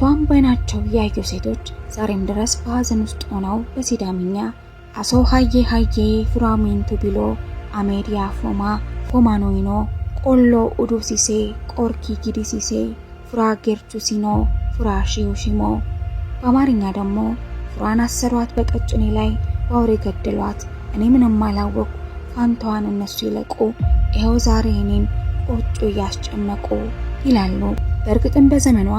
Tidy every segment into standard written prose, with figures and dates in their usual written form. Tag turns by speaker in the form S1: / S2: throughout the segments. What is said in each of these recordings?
S1: ሞቷን ባይናቸው ያዩ ሴቶች ዛሬም ድረስ በሐዘን ውስጥ ሆነው በሲዳምኛ አሶ ሃዬ ሃዬ ፍራሚንቱ ቢሎ አሜዲያ ፎማ ፎማኖይኖ ቆሎ ኡዱሲሴ ቆርኪ ጊዲሲሴ ፍራጌርቹሲኖ ፍራሺውሺሞ በአማርኛ ደግሞ ፍራን አሰሯት በቀጭኔ ላይ ባውሬ ገደሏት እኔ ምንም አላወቁ ፋንታዋን እነሱ ይለቁ ይሄው ዛሬ እኔን ቆጮ ያስጨነቁ ይላሉ። በእርግጥም በዘመኗ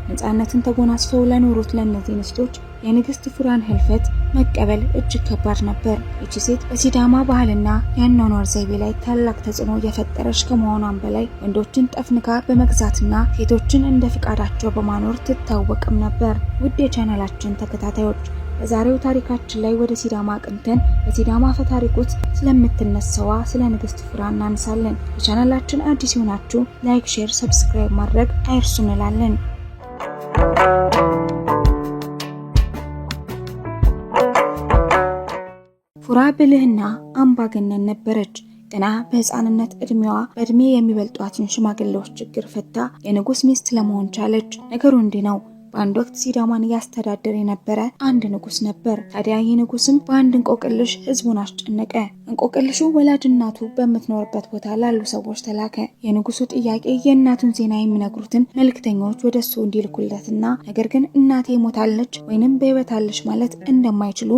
S1: ነፃነትን ተጎናጽፈው ለኖሩት ለነዚህ ንስቶች የንግስት ፍራን ህልፈት መቀበል እጅግ ከባድ ነበር። እቺ ሴት በሲዳማ ባህልና የአኗኗር ዘይቤ ላይ ታላቅ ተጽዕኖ የፈጠረች ከመሆኗም በላይ ወንዶችን ጠፍንጋ በመግዛትና ሴቶችን እንደ ፍቃዳቸው በማኖር ትታወቅም ነበር። ውድ የቻናላችን ተከታታዮች በዛሬው ታሪካችን ላይ ወደ ሲዳማ አቅንተን በሲዳማ አፈ ታሪክ ውስጥ ስለምትነሳዋ ስለ ንግስት ፍራን እናነሳለን። ለቻናላችን አዲስ ሆናችሁ ላይክ፣ ሼር፣ ሰብስክራይብ ማድረግ አይርሱ እንላለን። ፍራ ብልህና አምባገነን ነበረች። ገና በህፃንነት እድሜዋ በእድሜ የሚበልጧትን ሽማግሌዎች ችግር ፈታ የንጉስ ሚስት ለመሆን ቻለች። ነገሩ እንዲህ ነው። በአንድ ወቅት ሲዳማን ያስተዳደር የነበረ አንድ ንጉስ ነበር። ታዲያ ይህ ንጉስም በአንድ እንቆቅልሽ ህዝቡን አስጨነቀ። እንቆቅልሹ ወላጅ እናቱ በምትኖርበት ቦታ ላሉ ሰዎች ተላከ። የንጉሱ ጥያቄ የእናቱን ዜና የሚነግሩትን መልእክተኞች ወደሱ እንዲልኩለትና ነገር ግን እናቴ ሞታለች ወይንም በህይወት አለች ማለት እንደማይችሉ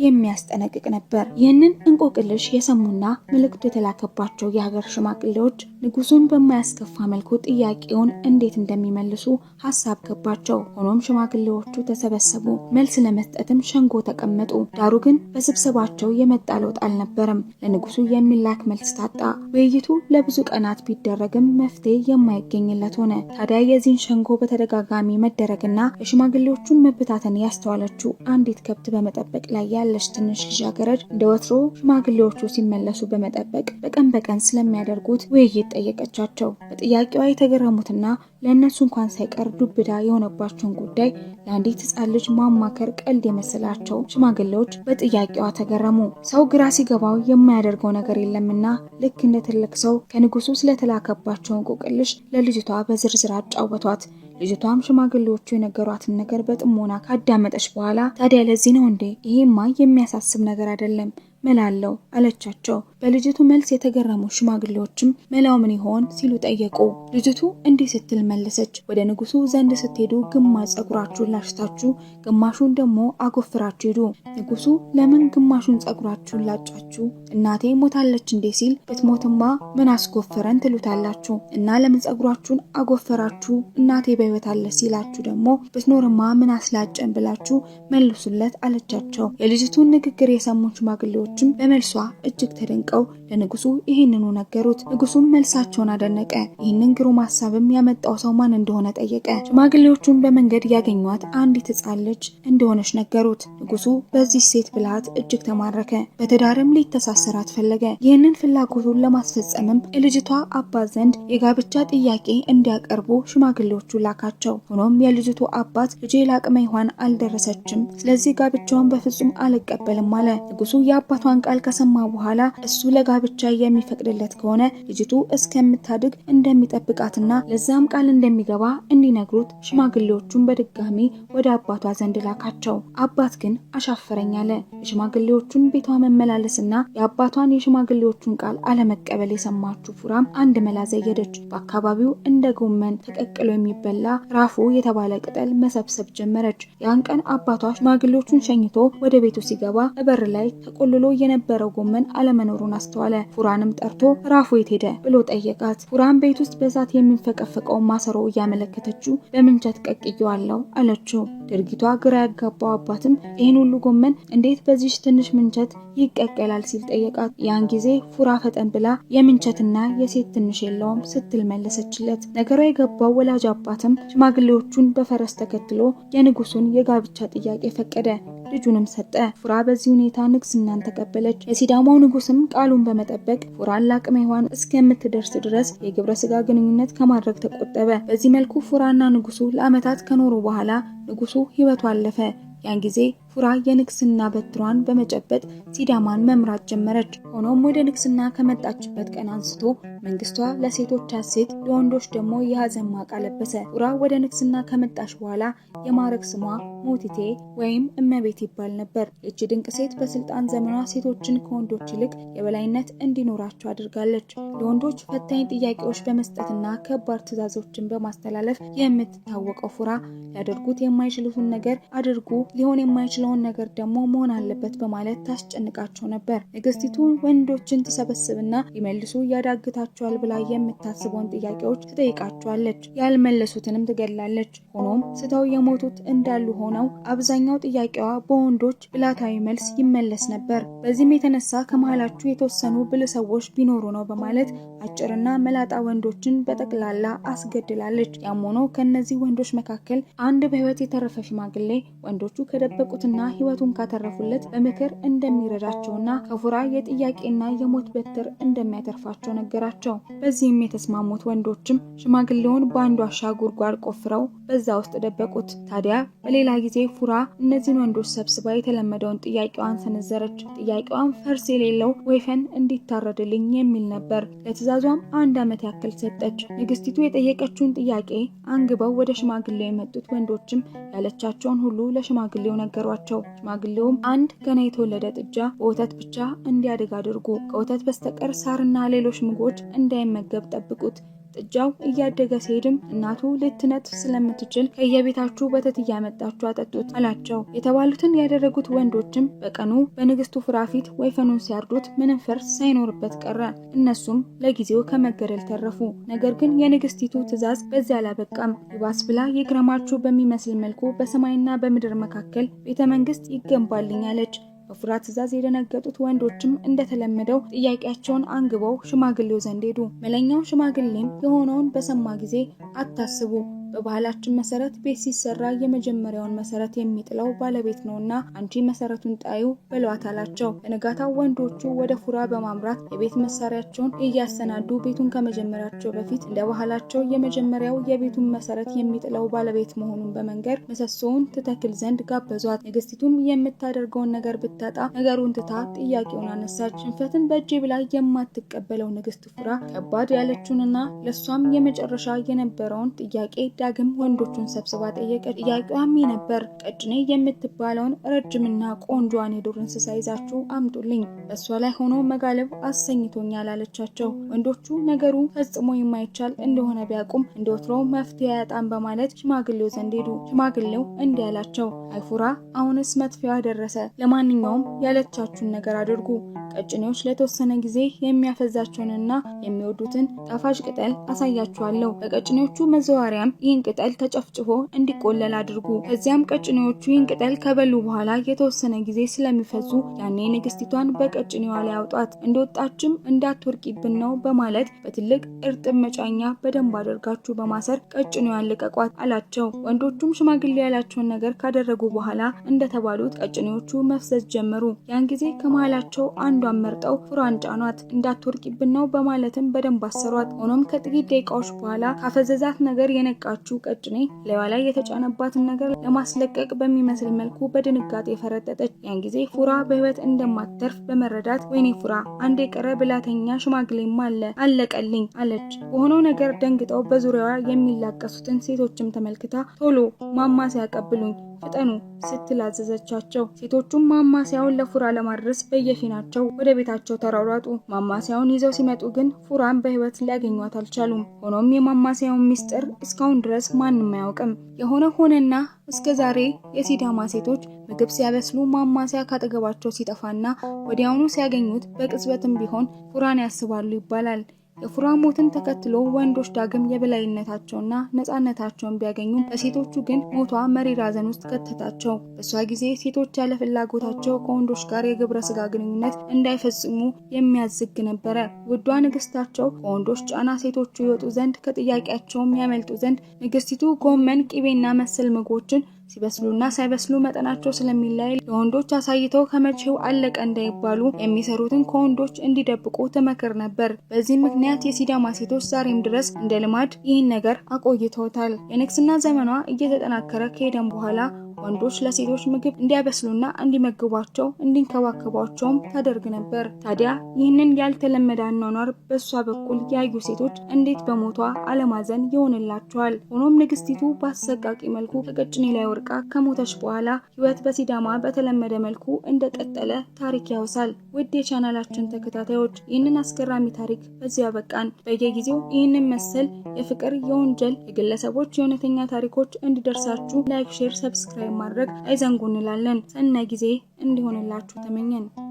S1: የሚያስጠነቅቅ ነበር። ይህንን እንቆቅልሽ የሰሙና መልእክቱ የተላከባቸው የሀገር ሽማግሌዎች ንጉሱን በማያስከፋ መልኩ ጥያቄውን እንዴት እንደሚመልሱ ሐሳብ ገባቸው። ሆኖም ሽማግሌዎቹ ተሰበሰቡ። መልስ ለመስጠትም ሸንጎ ተቀመጡ። ዳሩ ግን በስብሰባቸው የመጣ ለውጥ አልነበረም። ለንጉሱ የሚላክ መልስ ታጣ። ውይይቱ ለብዙ ቀናት ቢደረግም መፍትሄ የማይገኝለት ሆነ። ታዲያ የዚህን ሸንጎ በተደጋጋሚ መደረግና የሽማግሌዎቹን መበታተን ያስተዋለችው አንዲት ከብት በመጠበቅ ላይ ያለች ትንሽ ልጃገረድ እንደ ወትሮ ሽማግሌዎቹ ሲመለሱ በመጠበቅ በቀን በቀን ስለሚያደርጉት ውይይት ጠየቀቻቸው። በጥያቄዋ የተገረሙትና ለእነሱ እንኳን ሳይቀር ዱብዳ የሆነባቸውን ጉዳይ ለአንዲት ሕፃን ልጅ ማማከር ቀልድ የመሰላቸው ሽማግሌዎች በጥያቄዋ ተገረሙ። ሰው ግራ ሲገባው የማያደርገው ነገር የለምና ልክ እንደ ትልቅ ሰው ከንጉሱ ስለተላከባቸው እንቆቅልሽ ለልጅቷ በዝርዝር አጫወቷት። ልጅቷም ሽማግሌዎቹ የነገሯትን ነገር በጥሞና ካዳመጠች በኋላ ታዲያ ለዚህ ነው እንዴ? ይሄማ የሚያሳስብ ነገር አይደለም መላለው አለቻቸው። በልጅቱ መልስ የተገረሙ ሽማግሌዎችም መላው ምን ይሆን ሲሉ ጠየቁ። ልጅቱ እንዲህ ስትል መለሰች። ወደ ንጉሱ ዘንድ ስትሄዱ ግማሽ ጸጉራችሁን ላሽታችሁ ግማሹን ደግሞ አጎፍራችሁ ሂዱ። ንጉሱ ለምን ግማሹን ጸጉራችሁን ላጫችሁ? እናቴ ሞታለች እንዴ ሲል ብትሞትማ ምን አስጎፈረን ትሉታላችሁ እና ለምን ጸጉራችሁን አጎፈራችሁ? እናቴ በህይወት አለች ሲላችሁ ደግሞ ብትኖርማ ምን አስላጨን ብላችሁ መልሱለት አለቻቸው። የልጅቱን ንግግር የሰሙ ሽማግሌዎች በመልሷ እጅግ ተደንቀው ለንጉሱ ይህንኑ ነገሩት። ንጉሱም መልሳቸውን አደነቀ። ይህንን ግሩም ሐሳብም ያመጣው ሰው ማን እንደሆነ ጠየቀ። ሽማግሌዎቹን በመንገድ ያገኟት አንዲት ሕፃን ልጅ እንደሆነች ነገሩት። ንጉሱ በዚህ ሴት ብልሃት እጅግ ተማረከ። በትዳርም ሊተሳሰራት ፈለገ። ይህንን ፍላጎቱን ለማስፈጸምም የልጅቷ አባት ዘንድ የጋብቻ ጥያቄ እንዲያቀርቡ ሽማግሌዎቹ ላካቸው። ሆኖም የልጅቱ አባት ልጄ ለአቅመ ሔዋን አልደረሰችም፣ ስለዚህ ጋብቻውን በፍጹም አልቀበልም አለ። ንጉሱ የአባቷን ቃል ከሰማ በኋላ እሱ ለጋብቻ የሚፈቅድለት ከሆነ ልጅቱ እስከምታድግ እንደሚጠብቃትና ለዛም ቃል እንደሚገባ እንዲነግሩት ሽማግሌዎቹን በድጋሚ ወደ አባቷ ዘንድ ላካቸው። አባት ግን አሻፈረኝ አለ። የሽማግሌዎቹን ቤቷ መመላለስና የአባቷን የሽማግሌዎቹን ቃል አለመቀበል የሰማችው ፍራም አንድ መላ ዘየደች። በአካባቢው እንደ ጎመን ተቀቅሎ የሚበላ ራፉ የተባለ ቅጠል መሰብሰብ ጀመረች። ያን ቀን አባቷ ሽማግሌዎቹን ሸኝቶ ወደ ቤቱ ሲገባ በር ላይ ተቆልሎ የነበረው ጎመን አለመኖሩን አስተዋለ። ፍራንም ጠርቶ ራፉ የት ሄደ ብሎ ጠየቃት። ፍራም ቤት ውስጥ በእሳት የሚንፈቀፈቀው ማሰሮ እያመለከተችው በምንቸት ቀቅዬዋለሁ አለችው። ድርጊቷ ግራ ያጋባው አባትም ይህን ሁሉ ጎመን እንዴት በዚህ ትንሽ ምንቸት ይቀቀላል ሲል ጠየቃት። ያን ጊዜ ፍራ ፈጠን ብላ የምንቸትና የሴት ትንሽ የለውም ስትል መለሰችለት። ነገሯ የገባው ወላጅ አባትም ሽማግሌዎቹን በፈረስ ተከትሎ የንጉሱን የጋብቻ ጥያቄ ፈቀደ። ልጁንም ሰጠ። ፍራ በዚህ ሁኔታ ንግስናን ተቀበለች። የሲዳማው ንጉስም ቃሉን በመጠበቅ ፍራን ለአቅመ ሔዋን እስከምትደርስ ድረስ የግብረ ስጋ ግንኙነት ከማድረግ ተቆጠበ። በዚህ መልኩ ፍራና ንጉሱ ለዓመታት ከኖሩ በኋላ ንጉሱ ህይወቱ አለፈ። ያን ጊዜ ፉራ የንግስና በትሯን በመጨበጥ ሲዳማን መምራት ጀመረች። ሆኖም ወደ ንግስና ከመጣችበት ቀን አንስቶ መንግስቷ ለሴቶች ሐሴት ለወንዶች ደግሞ የሐዘን ማቅ አለበሰ። ፉራ ወደ ንግስና ከመጣች በኋላ የማዕረግ ስሟ ሞቲቴ ወይም እመቤት ይባል ነበር። እቺ ድንቅ ሴት በስልጣን ዘመኗ ሴቶችን ከወንዶች ይልቅ የበላይነት እንዲኖራቸው አድርጋለች። ለወንዶች ፈታኝ ጥያቄዎች በመስጠትና ከባድ ትዕዛዞችን በማስተላለፍ የምትታወቀው ፉራ ሊያደርጉት የማይችሉትን ነገር አድርጉ፣ ሊሆን የማይችለውን ነገር ደግሞ መሆን አለበት በማለት ታስጨንቃቸው ነበር። ንግስቲቱ ወንዶችን ትሰበስብና ሊመልሱ ያዳግታቸዋል ብላ የምታስበውን ጥያቄዎች ትጠይቃቸዋለች። ያልመለሱትንም ትገላለች። ሆኖም ስተው የሞቱት እንዳሉ ሆነው አብዛኛው ጥያቄዋ በወንዶች ብላታዊ መልስ ይመለስ ነበር። በዚህም የተነሳ ከመሃላችሁ የተወሰኑ ብልህ ሰዎች ቢኖሩ ነው በማለት አጭርና መላጣ ወንዶችን በጠቅላላ አስገድላለች። ያም ሆኖ ከነዚህ ወንዶች መካከል አንድ በህይወት የተረፈ ሽማግሌ ወንዶቹ ከደበቁትና ህይወቱን ካተረፉለት በምክር እንደሚረዳቸውና ከፉራ የጥያቄና የሞት በትር እንደሚያተርፋቸው ነገራቸው። በዚህም የተስማሙት ወንዶችም ሽማግሌውን በአንዱ ዋሻ ጉድጓድ ቆፍረው በዛ ውስጥ ደበቁት። ታዲያ በሌላ ጊዜ ፉራ እነዚህን ወንዶች ሰብስባ የተለመደውን ጥያቄዋን ሰነዘረች። ጥያቄዋን ፈርስ የሌለው ወይፈን እንዲታረድልኝ የሚል ነበር። ለትዕዛዟም 1 ዓመት ያክል ሰጠች። ንግስቲቱ የጠየቀችውን ጥያቄ አንግበው ወደ ሽማግሌው የመጡት ወንዶችም ያለቻቸውን ሁሉ ለሽማግሌው ነገሯቸው። ሽማግሌውም አንድ ገና የተወለደ ጥጃ በወተት ብቻ እንዲያድግ አድርጉ፣ ከወተት በስተቀር ሳርና ሌሎች ምግቦች እንዳይመገብ ጠብቁት። ጥጃው እያደገ ሲሄድም እናቱ ልትነጥፍ ስለምትችል ከየቤታችሁ ወተት እያመጣችሁ አጠጡት አላቸው። የተባሉትን ያደረጉት ወንዶችም በቀኑ በንግስቱ ፉራ ፊት ወይፈኑን ሲያርዱት ምንም ፈርስ ሳይኖርበት ቀረ። እነሱም ለጊዜው ከመገደል ተረፉ። ነገር ግን የንግስቲቱ ትዕዛዝ በዚያ አላበቃም። ይባስ ብላ የግረማችሁ በሚመስል መልኩ በሰማይና በምድር መካከል ቤተ መንግስት ይገንባልኝ አለች። በፉራ ትዕዛዝ የደነገጡት ወንዶችም እንደተለመደው ጥያቄያቸውን አንግበው ሽማግሌው ዘንድ ሄዱ። መለኛው ሽማግሌም የሆነውን በሰማ ጊዜ አታስቡ፣ በባህላችን መሰረት ቤት ሲሰራ የመጀመሪያውን መሰረት የሚጥለው ባለቤት ነውና አንቺ መሰረቱን ጣዩ በሏት አላቸው። በነጋታው ወንዶቹ ወደ ፉራ በማምራት የቤት መሳሪያቸውን እያሰናዱ ቤቱን ከመጀመራቸው በፊት እንደ ባህላቸው የመጀመሪያው የቤቱን መሰረት የሚጥለው ባለቤት መሆኑን በመንገር ምሰሶውን ትተክል ዘንድ ጋበዟት። ንግስቲቱም የምታደርገውን ነገር ብታጣ ነገሩን ትታ ጥያቄውን አነሳች። ሽንፈትን በእጄ ብላ የማትቀበለው ንግስት ፉራ ከባድ ያለችውንና ለሷም የመጨረሻ የነበረውን ጥያቄ ዳግም ወንዶቹን ሰብስባ ጠየቀች። ጥያቄዋም ነበር፣ ቀጭኔ የምትባለውን ረጅምና ቆንጆዋን የዱር እንስሳ ይዛችሁ አምጡልኝ፣ በእሷ ላይ ሆኖ መጋለብ አሰኝቶኛል አለቻቸው። ወንዶቹ ነገሩ ፈጽሞ የማይቻል እንደሆነ ቢያውቁም እንደወትሮው መፍትሄ ያጣን በማለት ሽማግሌው ዘንድ ሄዱ። ሽማግሌው እንዲህ አላቸው፣ አይ ፉራ፣ አሁንስ መጥፊያዋ ደረሰ። ለማንኛውም ያለቻችሁን ነገር አድርጉ። ቀጭኔዎች ለተወሰነ ጊዜ የሚያፈዛቸውንና የሚወዱትን ጣፋጭ ቅጠል አሳያችኋለሁ። በቀጭኔዎቹ መዘዋሪያም ይህን ቅጠል ተጨፍጭፎ እንዲቆለል አድርጉ። ከዚያም ቀጭኔዎቹ ይህን ቅጠል ከበሉ በኋላ የተወሰነ ጊዜ ስለሚፈዙ ያኔ ንግስቲቷን በቀጭኔዋ ላይ አውጧት፣ እንደወጣችም እንዳትወርቂብን ነው በማለት በትልቅ እርጥብ መጫኛ በደንብ አድርጋችሁ በማሰር ቀጭኔዋን ልቀቋት አላቸው። ወንዶቹም ሽማግሌ ያላቸውን ነገር ካደረጉ በኋላ እንደተባሉት ቀጭኔዎቹ መፍዘዝ ጀመሩ። ያን ጊዜ ከመሃላቸው አንዷን መርጠው ፉራን ጫኗት፣ እንዳትወርቂብን ነው በማለትም በደንብ አሰሯት። ሆኖም ከጥቂት ደቂቃዎች በኋላ ካፈዘዛት ነገር የነቃችው ቀጭኔ ላይዋ ላይ የተጫነባትን ነገር ለማስለቀቅ በሚመስል መልኩ በድንጋጤ ፈረጠጠች። ያን ጊዜ ፉራ በህይወት እንደማትተርፍ በመረዳት ወይኔ ፉራ፣ አንድ የቀረ ብላተኛ ሽማግሌም አለቀልኝ አለች። በሆነው ነገር ደንግጠው በዙሪያዋ የሚላቀሱትን ሴቶችም ተመልክታ ቶሎ ማማሲያ ያቀብሉኝ ፍጠኑ ስትል አዘዘቻቸው። ሴቶቹም ማማሲያውን ለፉራ ለማድረስ በየፊናቸው ወደ ቤታቸው ተሯሯጡ። ማማሲያውን ይዘው ሲመጡ ግን ፉራን በህይወት ሊያገኟት አልቻሉም። ሆኖም የማማሲያውን ሚስጥር እስካሁን ድረስ ማንም አያውቅም። የሆነ ሆነና እስከዛሬ የሲዳማ ሴቶች ምግብ ሲያበስሉ ማማሲያ ካጠገባቸው ሲጠፋና ወዲያውኑ ሲያገኙት በቅጽበትም ቢሆን ፉራን ያስባሉ ይባላል። የፉራ ሞትን ተከትሎ ወንዶች ዳግም የበላይነታቸውና ነፃነታቸውን ቢያገኙም በሴቶቹ ግን ሞቷ መሪር ሐዘን ውስጥ ከተታቸው። በሷ ጊዜ ሴቶች ያለ ፍላጎታቸው ከወንዶች ጋር የግብረ ስጋ ግንኙነት እንዳይፈጽሙ የሚያዝግ ነበረ። ውዷ ንግስታቸው ከወንዶች ጫና ሴቶቹ ይወጡ ዘንድ ከጥያቄያቸውም ያመልጡ ዘንድ ንግስቲቱ ጎመን፣ ቂቤና መሰል ምግቦችን ሲበስሉና ሳይበስሉ መጠናቸው ስለሚለያይ ለወንዶች አሳይተው ከመቼው አለቀ እንዳይባሉ የሚሰሩትን ከወንዶች እንዲደብቁ ትመክር ነበር። በዚህ ምክንያት የሲዳማ ሴቶች ዛሬም ድረስ እንደ ልማድ ይህን ነገር አቆይተውታል። የንግስና ዘመኗ እየተጠናከረ ከሄደም በኋላ ወንዶች ለሴቶች ምግብ እንዲያበስሉና እንዲመግቧቸው እንዲንከባከቧቸውም ታደርግ ነበር። ታዲያ ይህንን ያልተለመደ አኗኗር በሷ በኩል ያዩ ሴቶች እንዴት በሞቷ አለማዘን ይሆንላቸዋል? ሆኖም ንግስቲቱ በአሰቃቂ መልኩ ከቀጭኔ ላይ ወርቃ ከሞተች በኋላ ህይወት በሲዳማ በተለመደ መልኩ እንደቀጠለ ታሪክ ያውሳል። ውድ የቻናላችን ተከታታዮች ይህንን አስገራሚ ታሪክ በዚያ በቃን። በየጊዜው ይህንን መሰል የፍቅር፣ የወንጀል፣ የግለሰቦች የእውነተኛ ታሪኮች እንዲደርሳችሁ ላይክ፣ ሼር፣ ሰብስክራይብ ማድረግ አይዘንጉ እንላለን። ሰናይ ጊዜ እንዲሆንላችሁ ተመኘን።